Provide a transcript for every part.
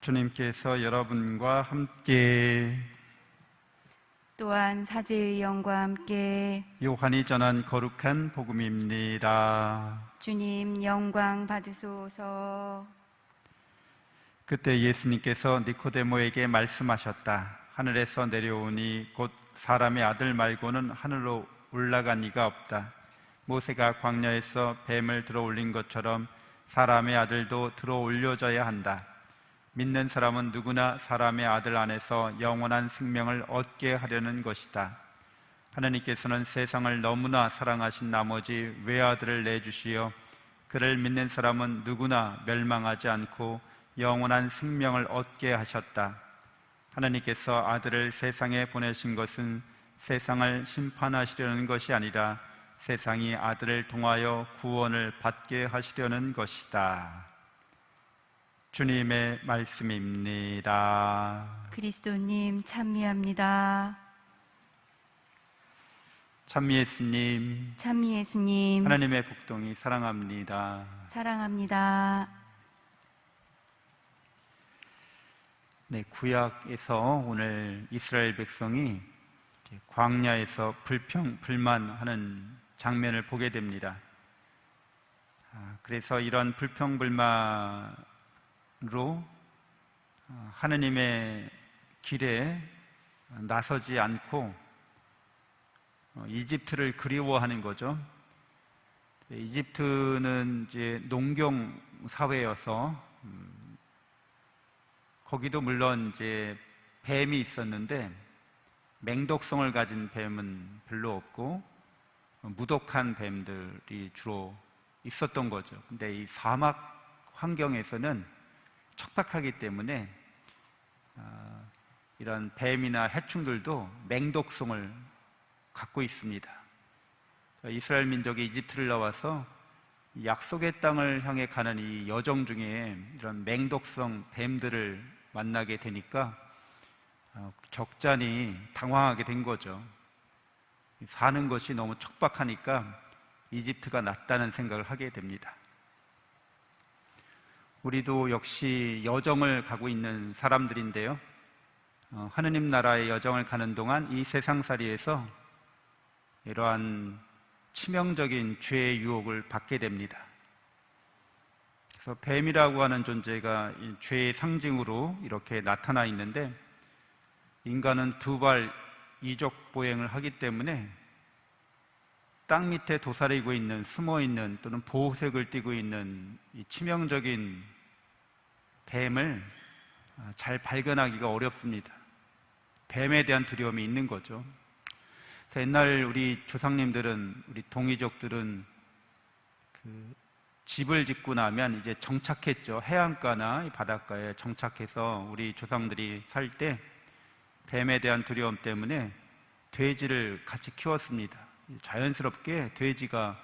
주님께서 여러분과 함께 또한 사제의 영과 함께 요한이 전한 거룩한 복음입니다. 주님 영광 받으소서. 그때 예수님께서 니코데모에게 말씀하셨다. 하늘에서 내려오니 곧 사람의 아들 말고는 하늘로 올라간 이가 없다. 모세가 광야에서 뱀을 들어올린 것처럼 사람의 아들도 들어올려져야 한다. 믿는 사람은 누구나 사람의 아들 안에서 영원한 생명을 얻게 하려는 것이다. 하나님께서는 세상을 너무나 사랑하신 나머지 외아들을 내주시어 그를 믿는 사람은 누구나 멸망하지 않고 영원한 생명을 얻게 하셨다. 하나님께서 아들을 세상에 보내신 것은 세상을 심판하시려는 것이 아니라 세상이 아들을 통하여 구원을 받게 하시려는 것이다. 주님의 말씀입니다. 그리스도님 찬미합니다. 찬미 예수님, 찬미 예수님 하나님의 복동이 사랑합니다. 사랑합니다. 네, 구약에서 오늘 이스라엘 백성이 광야에서 불평불만하는 장면을 보게 됩니다. 그래서 이런 불평불만으로 하느님의 길에 나서지 않고 이집트를 그리워하는 거죠. 이집트는 이제 농경 사회여서 거기도 물론 이제 뱀이 있었는데 맹독성을 가진 뱀은 별로 없고 무독한 뱀들이 주로 있었던 거죠. 근데 이 사막 환경에서는 척박하기 때문에 이런 뱀이나 해충들도 맹독성을 갖고 있습니다. 이스라엘 민족이 이집트를 나와서 약속의 땅을 향해 가는 이 여정 중에 이런 맹독성 뱀들을 만나게 되니까 적잖이 당황하게 된 거죠. 사는 것이 너무 척박하니까 이집트가 낫다는 생각을 하게 됩니다. 우리도 역시 여정을 가고 있는 사람들인데요. 하느님 나라의 여정을 가는 동안 이 세상살이에서 이러한 치명적인 죄의 유혹을 받게 됩니다. 그래서 뱀이라고 하는 존재가 이 죄의 상징으로 이렇게 나타나 있는데 인간은 두발 이족 보행을 하기 때문에 땅 밑에 도사리고 있는, 숨어 있는 또는 보호색을 띠고 있는 이 치명적인 뱀을 잘 발견하기가 어렵습니다. 뱀에 대한 두려움이 있는 거죠. 옛날 우리 조상님들은, 우리 동이족들은 집을 짓고 나면 이제 정착했죠. 해안가나 바닷가에 정착해서 우리 조상들이 살 때 뱀에 대한 두려움 때문에 돼지를 같이 키웠습니다. 자연스럽게 돼지가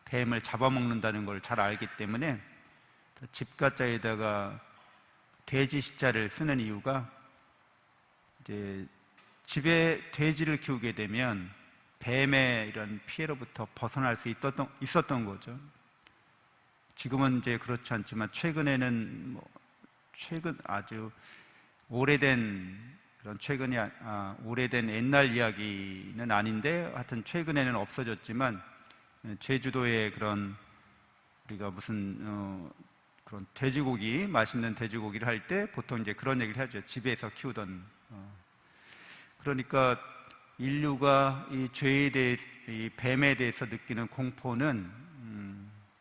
뱀을 잡아먹는다는 걸 잘 알기 때문에 집가자에다가 돼지 시자를 쓰는 이유가 이제 집에 돼지를 키우게 되면 뱀의 이런 피해로부터 벗어날 수 있었던 거죠. 지금은 이제 그렇지 않지만 최근에는 최근 아주 오래된 그런 오래된 옛날 이야기는 아닌데 하여튼 최근에는 없어졌지만 제주도에 그런 우리가 무슨 그런 돼지고기, 맛있는 돼지고기를 할 때 보통 이제 그런 얘기를 하죠. 집에서 키우던 그러니까 인류가 이 죄에 대해, 이 뱀에 대해서 느끼는 공포는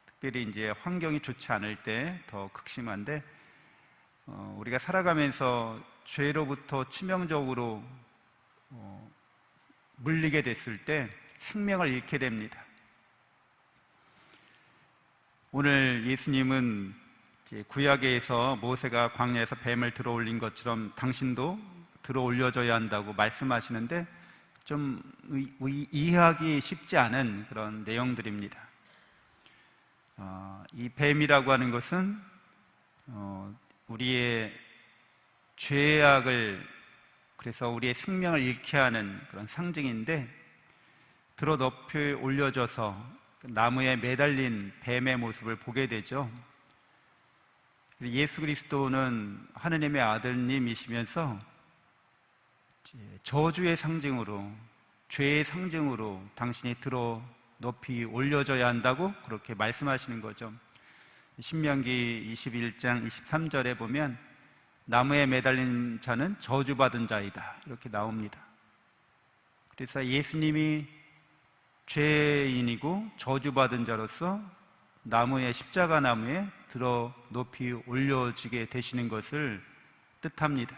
특별히 이제 환경이 좋지 않을 때 더 극심한데 우리가 살아가면서 죄로부터 치명적으로 물리게 됐을 때 생명을 잃게 됩니다. 오늘 예수님은 이제 구약에서 모세가 광야에서 뱀을 들어올린 것처럼 당신도 들어올려져야 한다고 말씀하시는데 좀 이해하기 쉽지 않은 그런 내용들입니다. 이 뱀이라고 하는 것은 우리의 죄악을, 그래서 우리의 생명을 잃게 하는 그런 상징인데 들어 높이 올려져서 나무에 매달린 뱀의 모습을 보게 되죠. 예수 그리스도는 하느님의 아들님이시면서 저주의 상징으로, 죄의 상징으로 당신이 들어 높이 올려져야 한다고 그렇게 말씀하시는 거죠. 신명기 21장 23절에 보면 나무에 매달린 자는 저주받은 자이다 이렇게 나옵니다. 그래서 예수님이 죄인이고 저주받은 자로서 십자가 나무에 들어 높이 올려지게 되시는 것을 뜻합니다.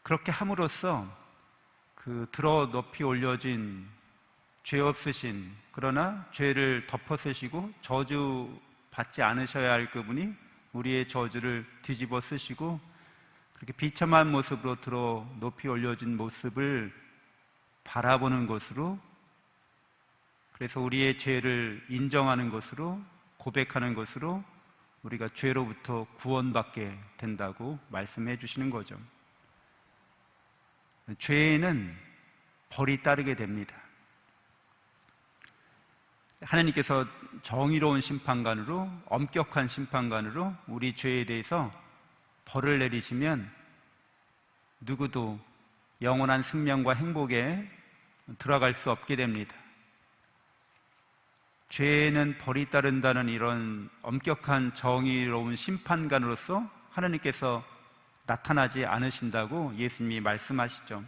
그렇게 함으로써 그 들어 높이 올려진 죄 없으신, 그러나 죄를 덮어 쓰시고 저주 받지 않으셔야 할 그분이 우리의 저주를 뒤집어 쓰시고 그렇게 비참한 모습으로 들어 높이 올려진 모습을 바라보는 것으로, 그래서 우리의 죄를 인정하는 것으로, 고백하는 것으로 우리가 죄로부터 구원받게 된다고 말씀해 주시는 거죠. 죄에는 벌이 따르게 됩니다. 하나님께서 정의로운 심판관으로, 엄격한 심판관으로 우리 죄에 대해서 벌을 내리시면 누구도 영원한 생명과 행복에 들어갈 수 없게 됩니다. 죄에는 벌이 따른다는 이런 엄격한 정의로운 심판관으로서 하나님께서 나타나지 않으신다고 예수님이 말씀하시죠.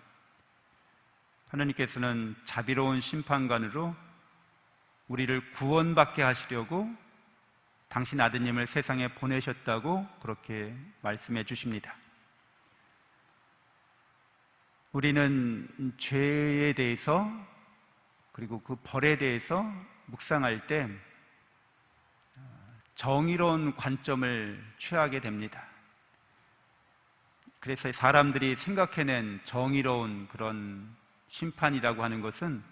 하나님께서는 자비로운 심판관으로 우리를 구원받게 하시려고 당신 아드님을 세상에 보내셨다고 그렇게 말씀해 주십니다. 우리는 죄에 대해서, 그리고 그 벌에 대해서 묵상할 때 정의로운 관점을 취하게 됩니다. 그래서 사람들이 생각해낸 정의로운 그런 심판이라고 하는 것은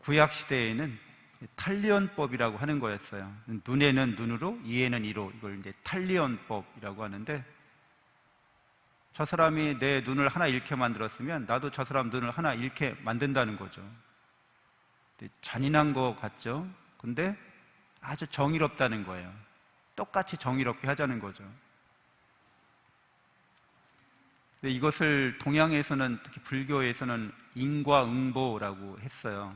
구약시대에는 탈리언법이라고 하는 거였어요. 눈에는 눈으로, 이에는 이로, 이걸 이제 탈리언법이라고 하는데, 저 사람이 내 눈을 하나 잃게 만들었으면 나도 저 사람 눈을 하나 잃게 만든다는 거죠. 잔인한 것 같죠? 근데 아주 정의롭다는 거예요. 똑같이 정의롭게 하자는 거죠. 이것을 동양에서는, 특히 불교에서는 인과응보라고 했어요.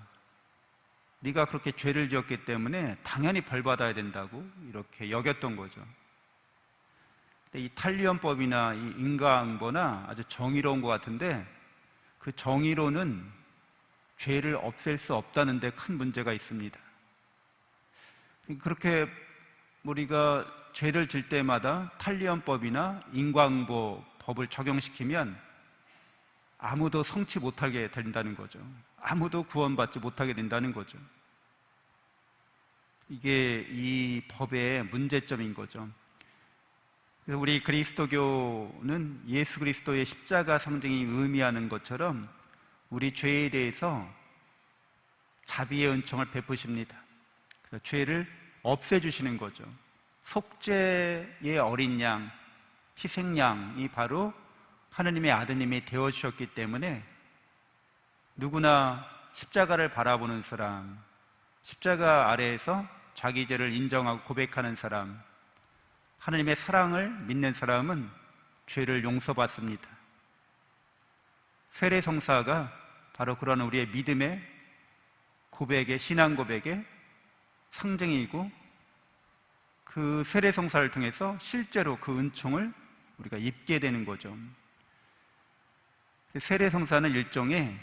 네가 그렇게 죄를 지었기 때문에 당연히 벌 받아야 된다고 이렇게 여겼던 거죠. 근데 이 탈리언법이나 이 인과응보나 아주 정의로운 것 같은데, 그 정의로는 죄를 없앨 수 없다는 데 큰 문제가 있습니다. 그렇게 우리가 죄를 질 때마다 탈리언법이나 인과응보 법을 적용시키면 아무도 성취 못하게 된다는 거죠. 아무도 구원받지 못하게 된다는 거죠. 이게 이 법의 문제점인 거죠. 그래서 우리 그리스도교는 예수 그리스도의 십자가 상징이 의미하는 것처럼 우리 죄에 대해서 자비의 은총을 베푸십니다. 그래서 죄를 없애주시는 거죠. 속죄의 어린 양, 희생양이 바로 하느님의 아드님이 되어주셨기 때문에 누구나 십자가를 바라보는 사람, 십자가 아래에서 자기 죄를 인정하고 고백하는 사람, 하느님의 사랑을 믿는 사람은 죄를 용서받습니다. 세례성사가 바로 그런 우리의 믿음의 고백의, 신앙 고백의 상징이고, 그 세례성사를 통해서 실제로 그 은총을 우리가 입게 되는 거죠. 세례성사는 일종의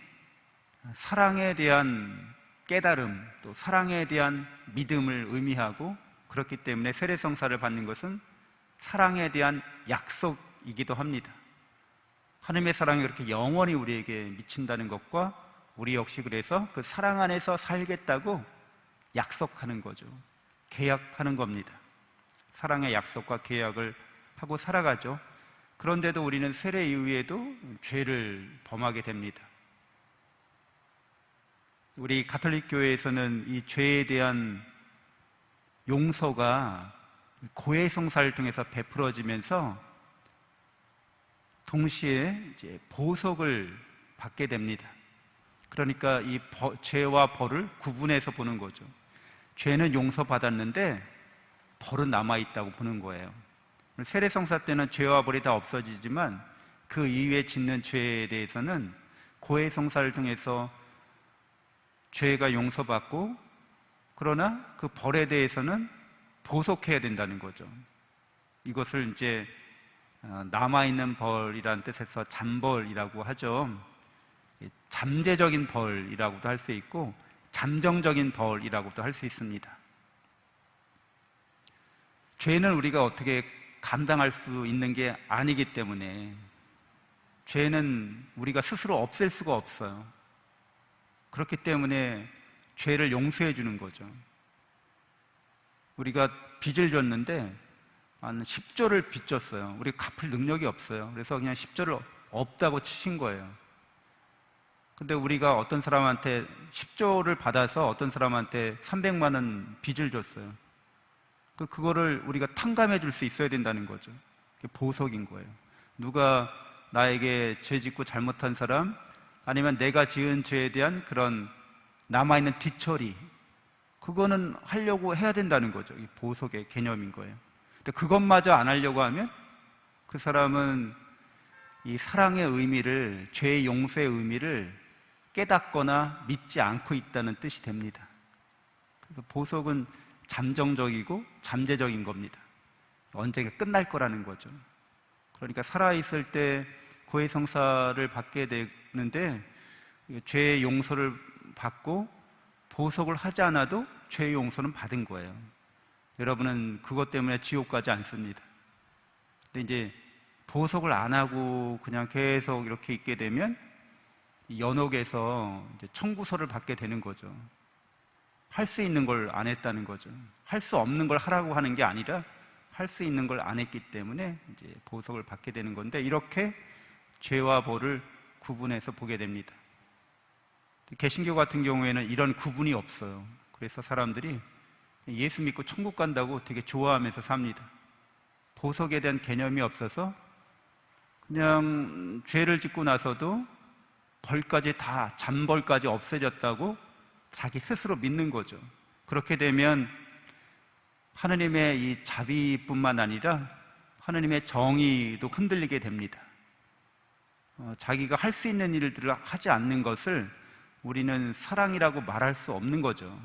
사랑에 대한 깨달음, 또 사랑에 대한 믿음을 의미하고, 그렇기 때문에 세례성사를 받는 것은 사랑에 대한 약속이기도 합니다. 하나님의 사랑이 그렇게 영원히 우리에게 미친다는 것과 우리 역시 그래서 그 사랑 안에서 살겠다고 약속하는 거죠. 계약하는 겁니다. 사랑의 약속과 계약을 하고 살아가죠. 그런데도 우리는 세례 이후에도 죄를 범하게 됩니다. 우리 가톨릭 교회에서는 이 죄에 대한 용서가 고해성사를 통해서 베풀어지면서 동시에 이제 보석을 받게 됩니다. 그러니까 이 죄와 벌을 구분해서 보는 거죠. 죄는 용서받았는데 벌은 남아있다고 보는 거예요. 세례성사 때는 죄와 벌이 다 없어지지만 그 이후에 짓는 죄에 대해서는 고해성사를 통해서 죄가 용서받고, 그러나 그 벌에 대해서는 보속해야 된다는 거죠. 이것을 이제 남아있는 벌이라는 뜻에서 잠벌이라고 하죠. 잠재적인 벌이라고도 할 수 있고 잠정적인 벌이라고도 할 수 있습니다. 죄는 우리가 어떻게 감당할 수 있는 게 아니기 때문에 죄는 우리가 스스로 없앨 수가 없어요. 그렇기 때문에 죄를 용서해 주는 거죠. 우리가 빚을 졌는데 한 10조를 빚졌어요. 우리가 갚을 능력이 없어요. 그래서 그냥 10조를 없다고 치신 거예요. 근데 우리가 어떤 사람한테 10조를 받아서 어떤 사람한테 300만 원 빚을 줬어요. 그거를 우리가 탕감해 줄 수 있어야 된다는 거죠. 그게 보석인 거예요. 누가 나에게 죄 짓고 잘못한 사람, 아니면 내가 지은 죄에 대한 그런 남아있는 뒤처리, 그거는 하려고 해야 된다는 거죠. 이 보석의 개념인 거예요. 근데 그것마저 안 하려고 하면 그 사람은 이 사랑의 의미를, 죄의 용서의 의미를 깨닫거나 믿지 않고 있다는 뜻이 됩니다. 그래서 보석은 잠정적이고 잠재적인 겁니다. 언젠가 끝날 거라는 거죠. 그러니까 살아있을 때 고해성사를 받게 되는데 죄의 용서를 받고 보석을 하지 않아도 죄의 용서는 받은 거예요. 여러분은 그것 때문에 지옥 가지 않습니다. 근데 이제 보석을 안 하고 그냥 계속 이렇게 있게 되면 연옥에서 이제 청구서를 받게 되는 거죠. 할 수 있는 걸 안 했다는 거죠. 할 수 없는 걸 하라고 하는 게 아니라 할 수 있는 걸 안 했기 때문에 이제 보석을 받게 되는 건데, 이렇게 죄와 벌을 구분해서 보게 됩니다. 개신교 같은 경우에는 이런 구분이 없어요. 그래서 사람들이 예수 믿고 천국 간다고 되게 좋아하면서 삽니다. 보석에 대한 개념이 없어서 그냥 죄를 짓고 나서도 벌까지 다, 잔벌까지 없어졌다고 자기 스스로 믿는 거죠. 그렇게 되면 하느님의 이 자비뿐만 아니라 하느님의 정의도 흔들리게 됩니다. 자기가 할 수 있는 일들을 하지 않는 것을 우리는 사랑이라고 말할 수 없는 거죠.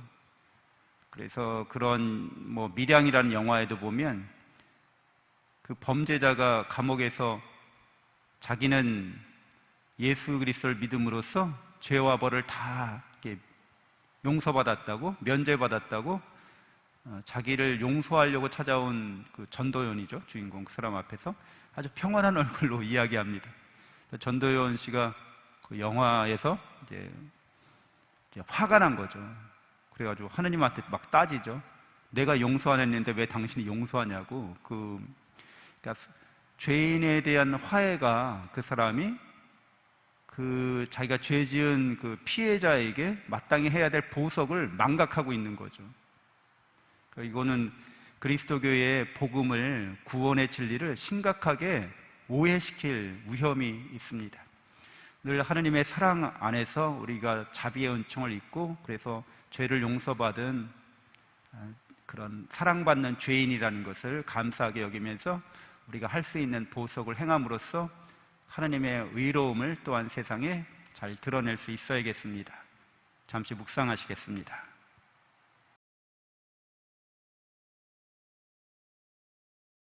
그래서 그런 밀양이라는 영화에도 보면 그 범죄자가 감옥에서 자기는 예수 그리스도를 믿음으로써 죄와 벌을 다 이렇게 용서받았다고, 면제받았다고, 자기를 용서하려고 찾아온 그 전도연이죠, 주인공. 그 사람 앞에서 아주 평안한 얼굴로 이야기합니다. 전도연 씨가 그 영화에서 이제 화가 난 거죠. 그래가지고 하느님한테 막 따지죠. 내가 용서 안 했는데 왜 당신이 용서하냐고. 그러니까 죄인에 대한 화해가, 그 사람이 자기가 죄 지은 그 피해자에게 마땅히 해야 될 보석을 망각하고 있는 거죠. 그러니까 이거는 그리스도교의 복음을, 구원의 진리를 심각하게 오해시킬 위험이 있습니다. 늘 하느님의 사랑 안에서 우리가 자비의 은총을 입고, 그래서 죄를 용서받은 그런 사랑받는 죄인이라는 것을 감사하게 여기면서 우리가 할 수 있는 보석을 행함으로써 하나님의 의로움을 또한 세상에 잘 드러낼 수 있어야겠습니다. 잠시 묵상하시겠습니다.